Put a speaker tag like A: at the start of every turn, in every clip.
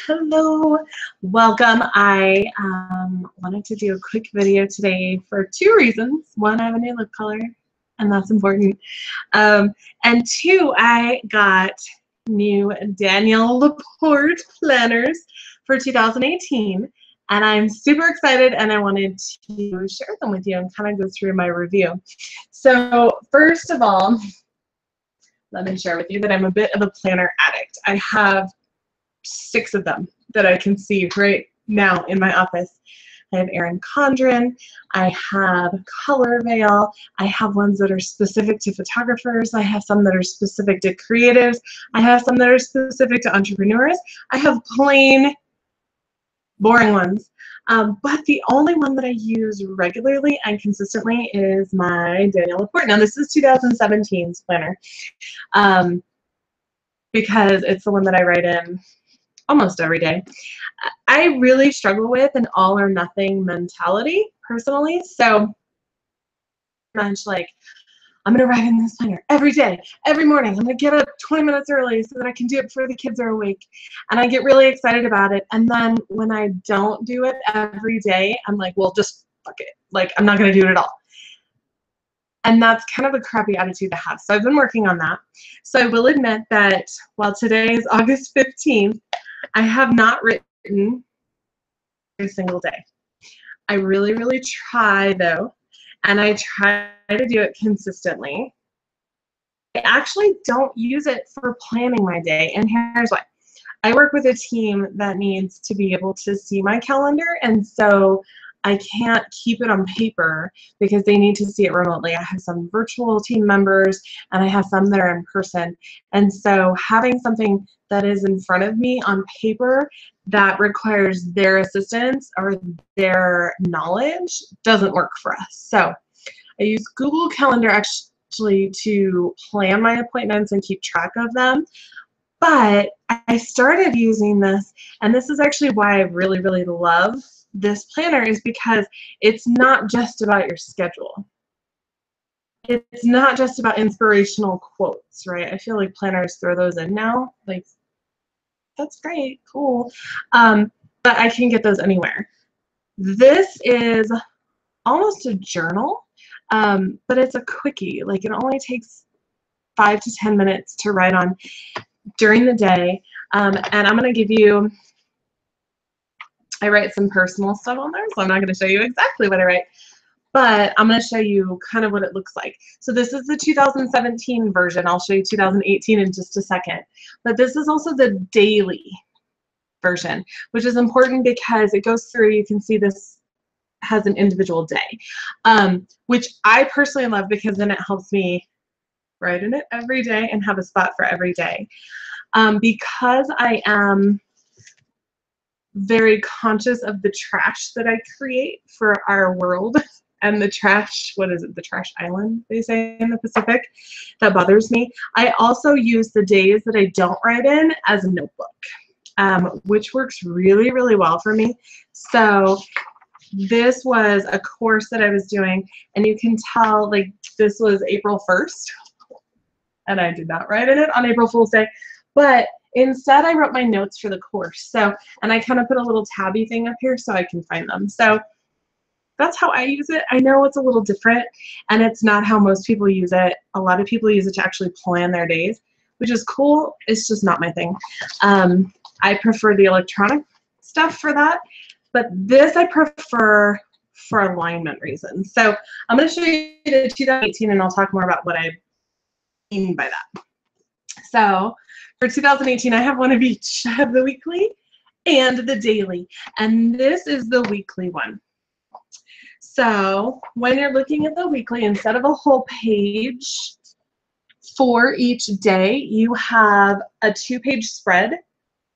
A: Hello. Welcome. I wanted to do a quick video today for two reasons. One, I have a new lip color, and that's important. And two, I got new Danielle LaPorte planners for 2018, and I'm super excited, and I wanted to share them with you and kind of go through my review. So first of all, let me share with you that I'm a bit of a planner addict. I have 6 of them that I can see right now in my office. I have Erin Condren, I have Color Veil, I have ones that are specific to photographers, I have some that are specific to creatives, I have some that are specific to entrepreneurs, I have plain boring ones. But the only one that I use regularly and consistently is my Danielle LaPorte. Now this is 2017's planner because it's the one that I write in almost every day. I really struggle with an all or nothing mentality personally, so much like I'm gonna write in this planner every day, every morning. I'm gonna get up 20 minutes early so that I can do it before the kids are awake, and I get really excited about it. And then when I don't do it every day, I'm like, well, just fuck it, like I'm not gonna do it at all. And that's kind of a crappy attitude to have. So I've been working on that. So I will admit that while today is August 15th, I have not written every single day. I really try though, and I try to do it consistently. I actually don't use it for planning my day, and here's why. I work with a team that needs to be able to see my calendar, and so I can't keep it on paper because they need to see it remotely. I have some virtual team members and I have some that are in person. And so having something that is in front of me on paper that requires their assistance or their knowledge doesn't work for us. So I use Google Calendar actually to plan my appointments and keep track of them. But I started using this, and this is actually why I really love this planner, is because it's not just about your schedule. It's not just about inspirational quotes, right? I feel like planners throw those in now. Like, that's great, cool. But I can get those anywhere. This is almost a journal, but it's a quickie. Like, it only takes 5 to 10 minutes to write on during the day. And I'm going to give you, I write some personal stuff on there, so I'm not going to show you exactly what I write, but I'm going to show you kind of what it looks like. So this is the 2017 version. I'll show you 2018 in just a second. But this is also the daily version, which is important because it goes through, you can see this has an individual day, which I personally love because then it helps me write in it every day and have a spot for every day. Because I am very conscious of the trash that I create for our world and the trash, what is it, the trash island, they say in the Pacific, that bothers me. I also use the days that I don't write in as a notebook, which works really well for me. So this was a course that I was doing, and you can tell, like, this was April 1st, and I did not write in it on April Fool's Day, but instead I wrote my notes for the course. So, and I kind of put a little tabby thing up here so I can find them. So that's how I use it. I know it's a little different, and it's not how most people use it. A lot of people use it to actually plan their days, which is cool. It's just not my thing. I prefer the electronic stuff for that, but this I prefer for alignment reasons. So I'm going to show you the 2018, and I'll talk more about what I mean by that. So for 2018, I have one of each. I have the weekly and the daily, and this is the weekly one. So when you're looking at the weekly, instead of a whole page for each day, you have a 2-page spread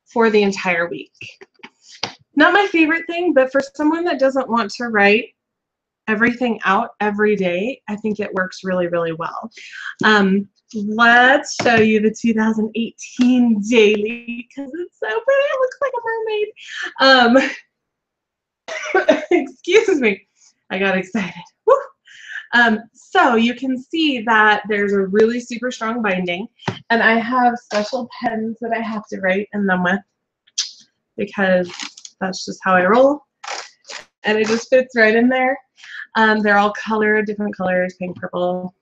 A: for the entire week. Not my favorite thing, but for someone that doesn't want to write everything out every day, I think it works really well. Let's show you the 2018 daily because it's so pretty. It looks like a mermaid. Excuse me. I got excited. Woo. So you can see that there's a really super strong binding, and I have special pens that I have to write in them with because that's just how I roll, and it just fits right in there. They're all colored, different colors, pink, purple,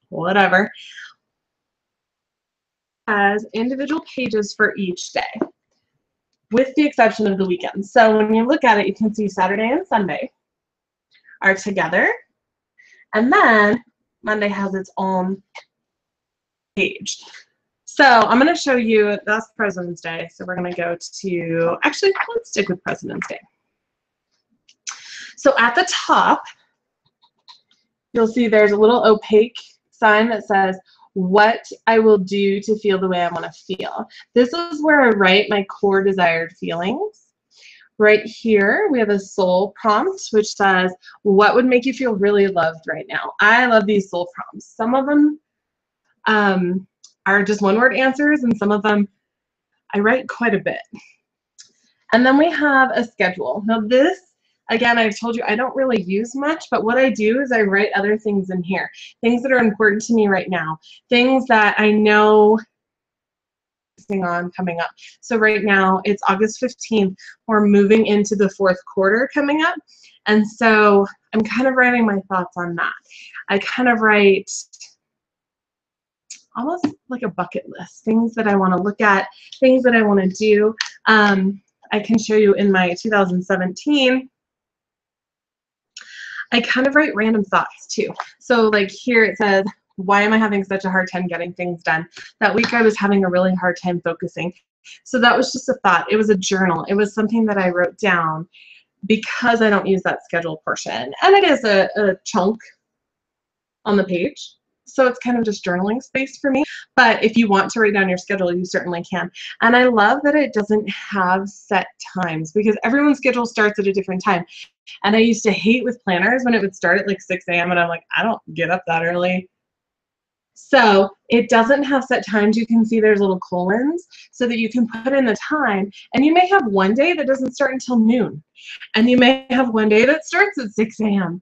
A: whatever. Has individual pages for each day, with the exception of the weekend. So when you look at it, you can see Saturday and Sunday are together, and then Monday has its own page. So I'm going to show you, that's President's Day, so we're going to go to, actually, let's stick with President's Day. So at the top, you'll see there's a little opaque sign that says, what I will do to feel the way I want to feel. This is where I write my core desired feelings. Right here, we have a soul prompt, which says, what would make you feel really loved right now? I love these soul prompts. Some of them are just one-word answers, and some of them I write quite a bit. And then we have a schedule. Now this, again, I've told you I don't really use much, but what I do is I write other things in here, things that are important to me right now, things that I know on coming up. So right now it's August 15th. We're moving into the 4th quarter coming up. And so I'm kind of writing my thoughts on that. I kind of write almost like a bucket list, things that I want to look at, things that I want to do. I can show you in my 2017, I kind of write random thoughts too. So like here it says, why am I having such a hard time getting things done? That week I was having a really hard time focusing. So that was just a thought. It was a journal. It was something that I wrote down because I don't use that schedule portion. And it is a chunk on the page. So it's kind of just journaling space for me. But if you want to write down your schedule, you certainly can. And I love that it doesn't have set times because everyone's schedule starts at a different time. And I used to hate with planners when it would start at like 6 a.m. and I'm like, I don't get up that early. So it doesn't have set times. You can see there's little colons so that you can put in the time. And you may have one day that doesn't start until noon. And you may have one day that starts at 6 a.m.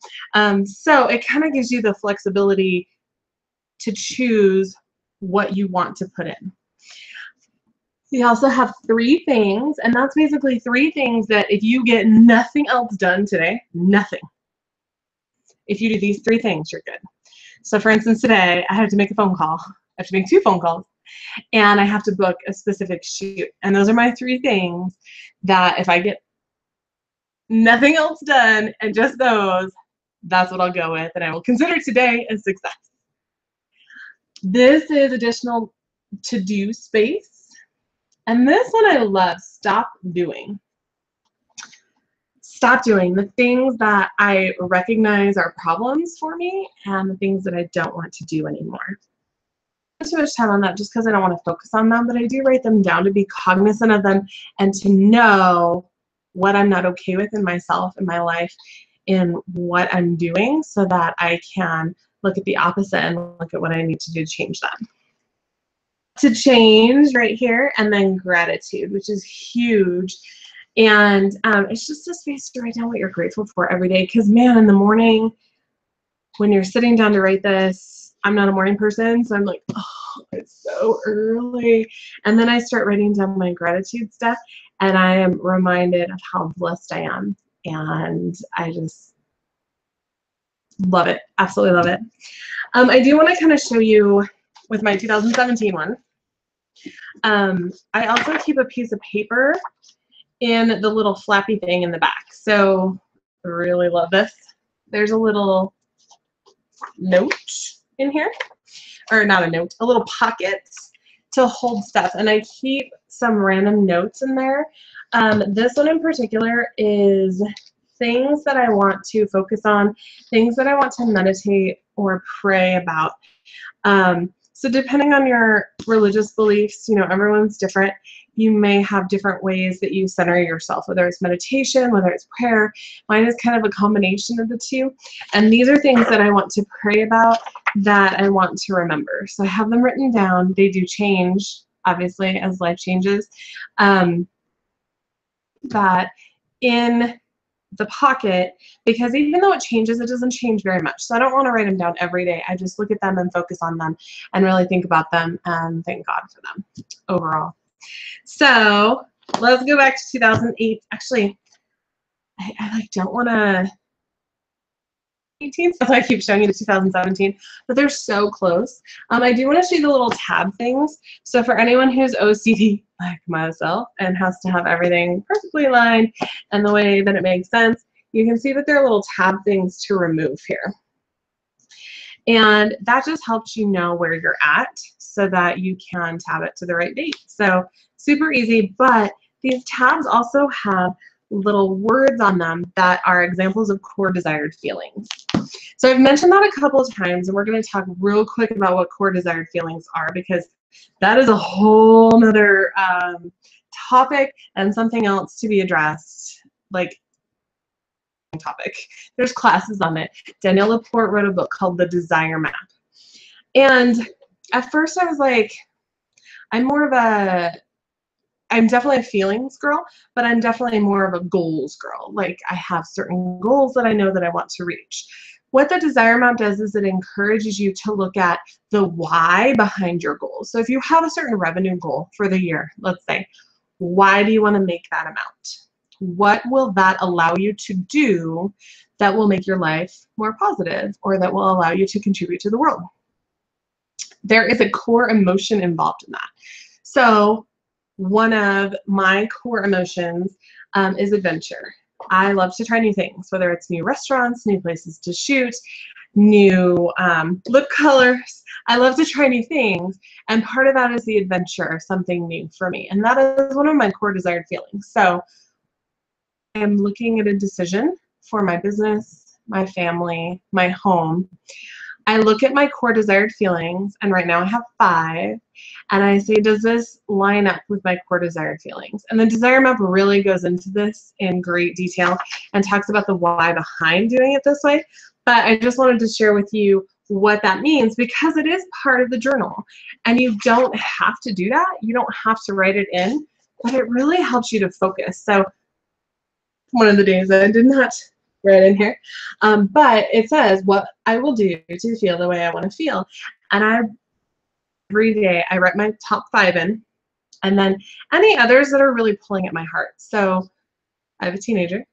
A: So it kind of gives you the flexibility to choose what you want to put in. We also have 3 things, and that's basically 3 things that if you get nothing else done today, nothing. If you do these 3 things, you're good. So for instance, today I had to make a phone call. I have to make 2 phone calls, and I have to book a specific shoot. And those are my 3 things that if I get nothing else done and just those, that's what I'll go with, and I will consider today a success. This is additional to-do space. And this one I love, stop doing. Stop doing the things that I recognize are problems for me and the things that I don't want to do anymore. I don't spend too much time on that just because I don't want to focus on them, but I do write them down to be cognizant of them and to know what I'm not okay with in myself, in my life, in what I'm doing so that I can look at the opposite and look at what I need to do to change that. To change right here, and then gratitude, which is huge. And it's just a space to write down what you're grateful for every day. Because man, in the morning, when you're sitting down to write this, I'm not a morning person, so I'm like, oh, it's so early. And then I start writing down my gratitude stuff, and I am reminded of how blessed I am. And I just love it, absolutely love it. I do want to kind of show you with my 2017 one. I also keep a piece of paper in the little flappy thing in the back. So I really love this. There's a little note in here, or not a note, a little pocket to hold stuff. And I keep some random notes in there. This one in particular is things that I want to focus on, things that I want to meditate or pray about. So depending on your religious beliefs, you know, everyone's different. You may have different ways that you center yourself, whether it's meditation, whether it's prayer. Mine is kind of a combination of the two. And these are things that I want to pray about, that I want to remember. So I have them written down. They do change, obviously, as life changes. But in the pocket, because even though it changes, it doesn't change very much. So I don't want to write them down every day. I just look at them and focus on them and really think about them and thank God for them overall. So let's go back to 2008. Actually, I like don't want to 18, so I keep showing you the 2017, but they're so close. I do want to show you the little tab things. So for anyone who's OCD like myself and has to have everything perfectly aligned and the way that it makes sense, you can see that there are little tab things to remove here. And that just helps you know where you're at so that you can tab it to the right date. So super easy, but these tabs also have little words on them that are examples of core desired feelings. So I've mentioned that a couple of times, and we're going to talk real quick about what core desired feelings are, because that is a whole nother topic and something else to be addressed, like topic. There's classes on it. Danielle LaPorte wrote a book called The Desire Map. And at first I was like, I'm definitely a feelings girl, but I'm definitely more of a goals girl. Like I have certain goals that I know that I want to reach. What the Desire Map does is it encourages you to look at the why behind your goals. So if you have a certain revenue goal for the year, let's say, why do you want to make that amount? What will that allow you to do that will make your life more positive or that will allow you to contribute to the world? There is a core emotion involved in that. So one of my core emotions is adventure. I love to try new things, whether it's new restaurants, new places to shoot, new lip colors. I love to try new things, and part of that is the adventure, something new for me, and that is one of my core desired feelings. So I am looking at a decision for my business, my family, my home. I look at my core desired feelings, and right now I have 5, and I say, does this line up with my core desired feelings? And the Desire Map really goes into this in great detail and talks about the why behind doing it this way, but I just wanted to share with you what that means because it is part of the journal, and you don't have to do that. You don't have to write it in, but it really helps you to focus. So one of the days I did not right in here, but it says what I will do to feel the way I want to feel, and every day I write my top 5 in, and then any others that are really pulling at my heart. So I have a teenager,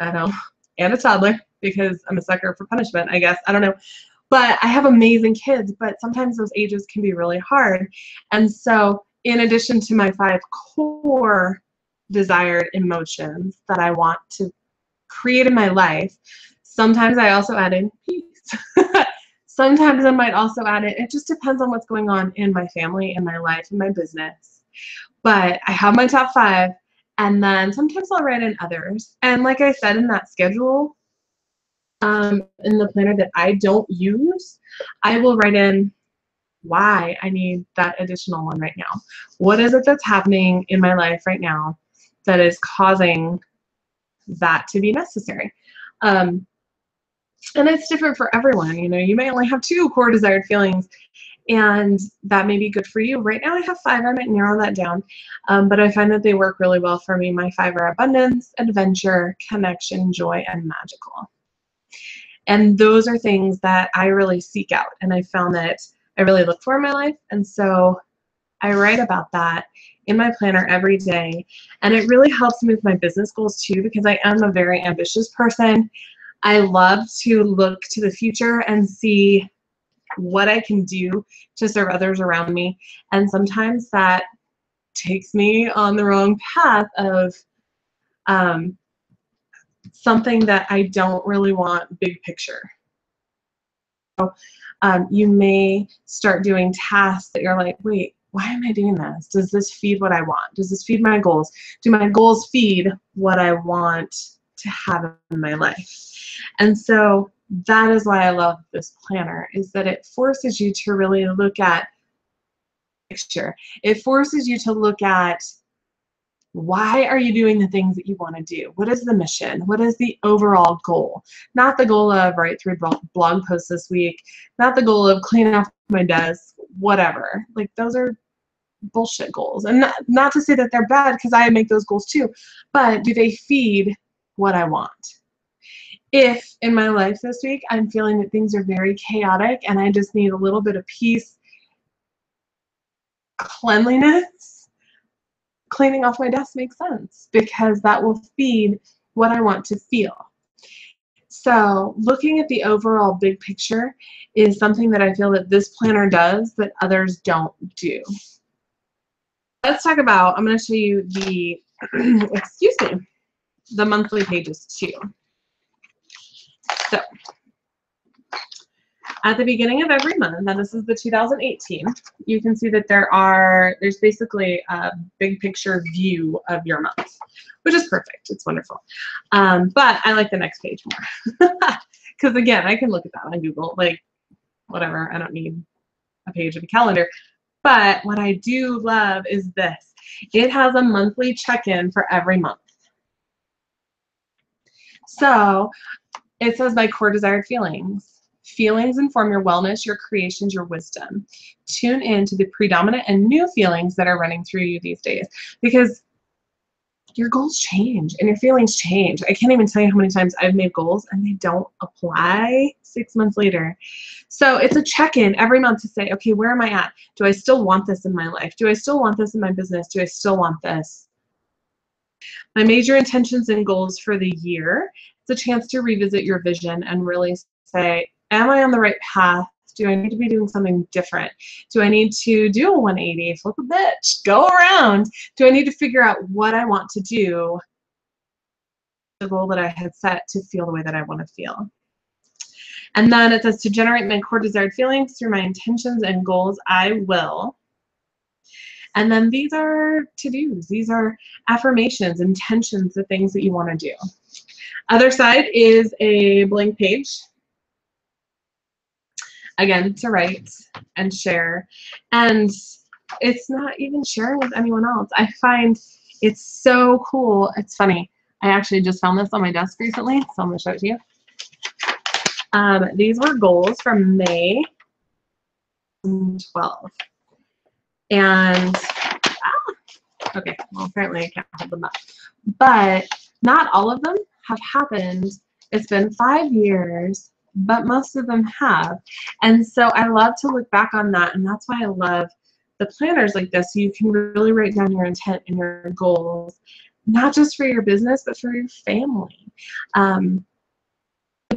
A: I know, and a toddler because I'm a sucker for punishment, I guess, I don't know, but I have amazing kids, but sometimes those ages can be really hard. And so in addition to my 5 core desired emotions that I want to create in my life, sometimes I also add in peace. Sometimes I might also add it just depends on what's going on in my family, in my life, in my business. But I have my top 5, and then sometimes I'll write in others. And like I said, in that schedule, in the planner that I don't use, I will write in why I need that additional one right now. What is it that's happening in my life right now that is causing that to be necessary? And it's different for everyone. You know, you may only have 2 core desired feelings, and that may be good for you. Right now I have 5. I might narrow that down, but I find that they work really well for me. My 5 are abundance, adventure, connection, joy, and magical. And those are things that I really seek out, and I found that I really look for in my life, and so I write about that in my planner every day, and it really helps me with my business goals too, because I am a very ambitious person. I love to look to the future and see what I can do to serve others around me, and sometimes that takes me on the wrong path of something that I don't really want big picture. So, you may start doing tasks that you're like, wait, why am I doing this? Does this feed what I want? Does this feed my goals? Do my goals feed what I want to have in my life? And so that is why I love this planner, is that it forces you to really look at picture. It forces you to look at why are you doing the things that you want to do? What is the mission? What is the overall goal? Not the goal of write 3 blog posts this week, not the goal of clean off my desk, whatever. Like, those are bullshit goals. And not to say that they're bad, because I make those goals too, but do they feed what I want? If in my life this week I'm feeling that things are very chaotic and I just need a little bit of peace, cleanliness, cleaning off my desk makes sense because that will feed what I want to feel. So looking at the overall big picture is something that I feel that this planner does that others don't do. Let's talk about, I'm going to show you the, excuse me, the monthly pages too. So at the beginning of every month, and this is the 2018, you can see that there's basically a big picture view of your month, which is perfect. It's wonderful. But I like the next page more because again, I can look at that on Google, like whatever. I don't need a page of a calendar. But what I do love is this. It has a monthly check-in for every month. So it says my core desired feelings. Feelings inform your wellness, your creations, your wisdom. Tune in to the predominant and new feelings that are running through you these days because your goals change and your feelings change. I can't even tell you how many times I've made goals and they don't apply 6 months later. So it's a check-in every month to say, okay, where am I at? Do I still want this in my life? Do I still want this in my business? Do I still want this? My major intentions and goals for the year. It's a chance to revisit your vision and really say, am I on the right path? Do I need to be doing something different? Do I need to do a 180, flip a bitch, go around? Do I need to figure out what I want to do, the goal that I had set to feel the way that I want to feel? And then it says to generate my core desired feelings through my intentions and goals, I will. And then these are to-dos. These are affirmations, intentions, the things that you want to do. Other side is a blank page. Again, to write and share. And it's not even sharing with anyone else. I find it's so cool. It's funny. I actually just found this on my desk recently, so I'm going to show it to you. These were goals from May 2012. And, okay, well, apparently I can't hold them up. But not all of them have happened. It's been 5 years, but most of them have. And so I love to look back on that, and that's why I love the planners like this, so you can really write down your intent and your goals, not just for your business, but for your family.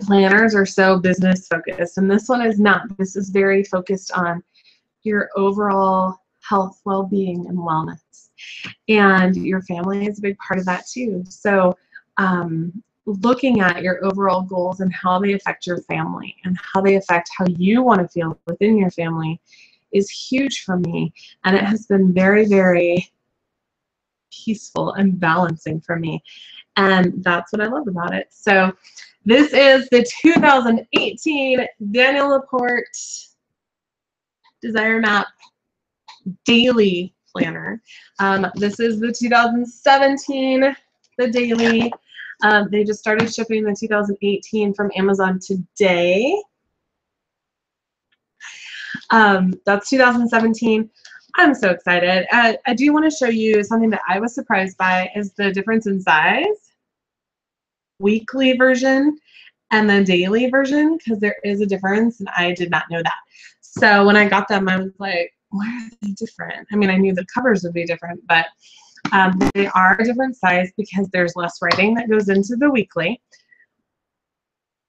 A: Planners are so business focused, and this one is not. This is very focused on your overall health, well-being, and wellness. And your family is a big part of that too. So looking at your overall goals and how they affect your family and how they affect how you want to feel within your family is huge for me. And it has been very, very peaceful and balancing for me. And that's what I love about it. So this is the 2018 Danielle LaPorte Desire Map Daily Planner. This is the 2017, the daily. They just started shipping the 2018 from Amazon today. That's 2017. I'm so excited. I do want to show you something that I was surprised by is the difference in size. Weekly version and the daily version, because there is a difference and I did not know that. So when I got them, I was like, why are they different? I mean, I knew the covers would be different, but they are a different size because there's less writing that goes into the weekly.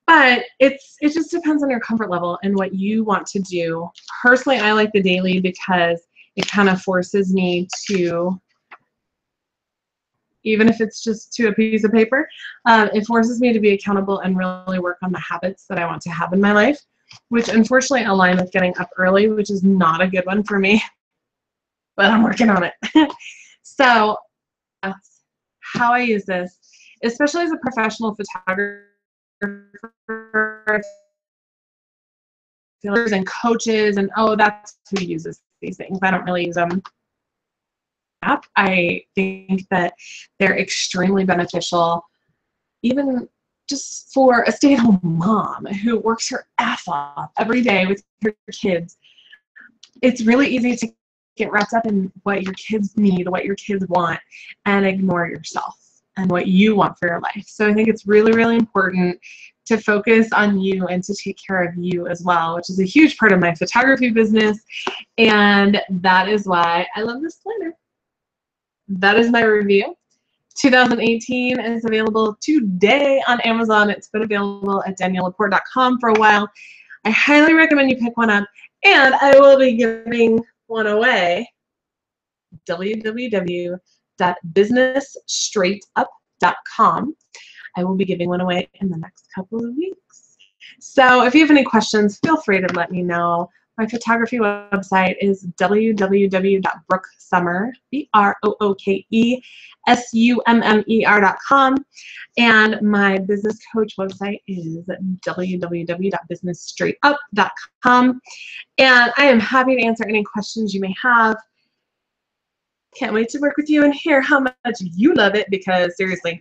A: But it just depends on your comfort level and what you want to do. Personally, I like the daily because it kind of forces me to, even if it's just to a piece of paper, it forces me to be accountable and really work on the habits that I want to have in my life, which unfortunately align with getting up early, which is not a good one for me, but I'm working on it. So that's how I use this, especially as a professional photographer and coaches, and that's who uses these things. I don't really use them. I think that they're extremely beneficial, even just for a stay-at-home mom who works her ass off every day with her kids. It's really easy to get wrapped up in what your kids need, what your kids want, and ignore yourself and what you want for your life. So I think it's really, really important to focus on you and to take care of you as well, which is a huge part of my photography business. And that is why I love this planner. That is my review. 2018 is available today on Amazon. It's been available at DanielleLaPorte.com for a while. I highly recommend you pick one up, and I will be giving one away. www.businessstraightup.com. I will be giving one away in the next couple of weeks. So if you have any questions, feel free to let me know. My photography website is www.brookesummer, BROOKESUMMER.com, and my business coach website is www.businessstraightup.com. And I am happy to answer any questions you may have. Can't wait to work with you and hear how much you love it, because seriously,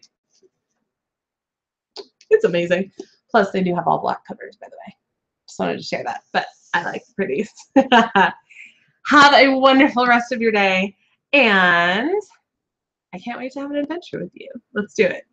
A: it's amazing. Plus, they do have all black covers, by the way. Just wanted to share that, but I like pretties. Have a wonderful rest of your day, and I can't wait to have an adventure with you. Let's do it.